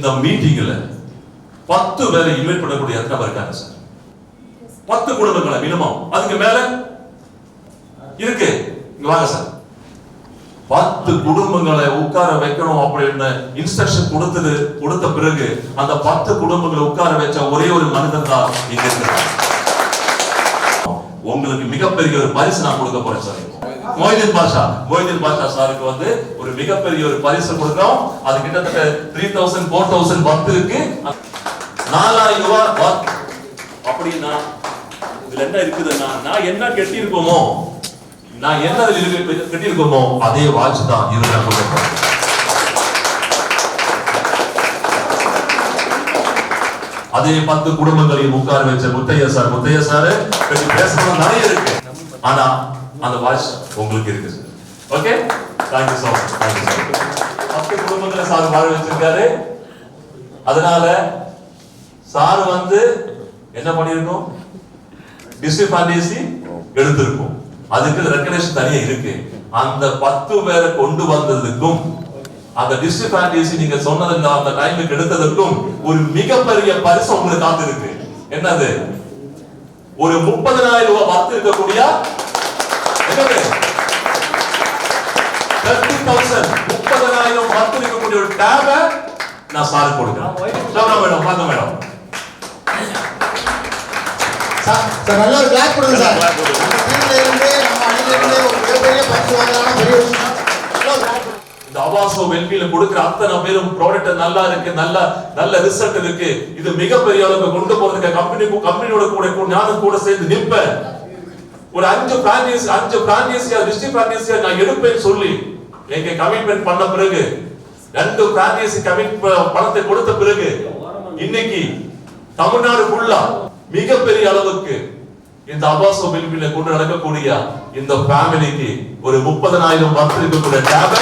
இந்த மீட்டிங்ல 10 பேரை இன்வைட் பண்ணக்கூடிய எத்தனை பேர் இருக்காங்க சார்? 10 குடும்பங்களை மினிமம். அதுக்கு மேல இருக்கு. இங்க வாங்க சார். 10 குடும்பங்களை உட்கார வைக்கணும் அப்படின்னு இன்ஸ்ட்ரக்ஷன் கொடுத்த பிறகு அந்த 10 குடும்பங்களை உட்கார வச்ச ஒரே ஒரு மனிதன் தான் இங்க இருக்கிறார். உங்களுக்கு மிகப்பெரிய ஒரு பரிசு நான் கொடுக்க போறேன் சார். மொய்தீன் பாஷா சாருக்கு வந்து ஒரு மிகப்பெரிய ஒரு பரிசு கொடுக்கிறோம். அது கிட்டத்தட்ட 3000 4000 பத்து இருக்கு. 4000 ரூபாய். அப்படின்னா இதுல என்ன இருக்குதுன்னா, நான் என்ன கட்டியிருக்கோமோ, நான் என்ன கட்டியிருக்கோமோ அதே வாட்ச் தான் இது. அதே 10 குடும்பங்களையும் உட்கார வச்ச முத்தையா சார் பற்றி பேசணும் நிறைய இருக்கு. ஆனா அந்த வாட்ச் உங்களுக்கு இருக்கு sir. Okay, thank you so much. 10 குடும்பங்களை சார் வாழ வச்சிருக்காரு. அதனால சார் வந்து என்ன பண்ணிருக்கோம், டிஸ்ட்ரிக்ட் ஃபேண்டசி எடுத்திருக்கோம். அதுக்கு ரெகக்னிஷன் தனியா இருக்கு. அந்த 10 பேரை கொண்டு வந்ததுக்கும் அந்த டிஸ்ட்ரிக்ட் ஃபேண்டசி நீங்க சொன்னது அந்த டைமுக்கு எடுத்ததுக்கும் ஒரு மிகப்பெரிய பரிசு உங்களுக்கு காத்து இருக்கு. என்னது? ஒரு 30,000 ரூபாய் வர்த்து இருக்கக்கூடிய 30,000 வர்த்து இருக்கக்கூடிய ஒரு டேப நான் சார் கொடுக்கிறேன். மேடம் வாங்க மேடம். சார் நல்ல ஒரு கிளாப் கொடுங்க சார். நம்ம டீம்ல இருந்து நம்ம அணில இருந்து ஒரு மிகப்பெரிய பரிசு வாங்கறான பெரிய விஷயம். இந்த அவாசோ வெல்பில கொடுக்கிற அத்தனை பேரும் ப்ராடக்ட் நல்லா இருக்கு, நல்ல ரிசல்ட் இருக்கு. இது மிகப்பெரிய அளவுக்கு கொண்டு போறதுக்கு கம்பெனியோட கூட நானும் கூட சேர்ந்து நிற்பேன். ஒரு 5 பிரான்ச்சைஸ் டிஸ்ட்ரிக்ட் பிரான்ச்சைஸ் நான் எடுப்பேன்னு சொல்லி எங்க கமிட்மெண்ட் பண்ண பிறகு 2 பிரான்ச்சைஸ் பணத்தை கொடுத்த பிறகு இன்னைக்கு தமிழ்நாடு ஃபுல்லா மிகப்பெரிய அளவுக்கு இந்த அவாசோ வெல்பில கொண்டு நடக்கக்கூடிய இந்த ஃபேமிலிக்கு ஒரு 30,000 வர்த்து இருக்கக்கூடிய டேப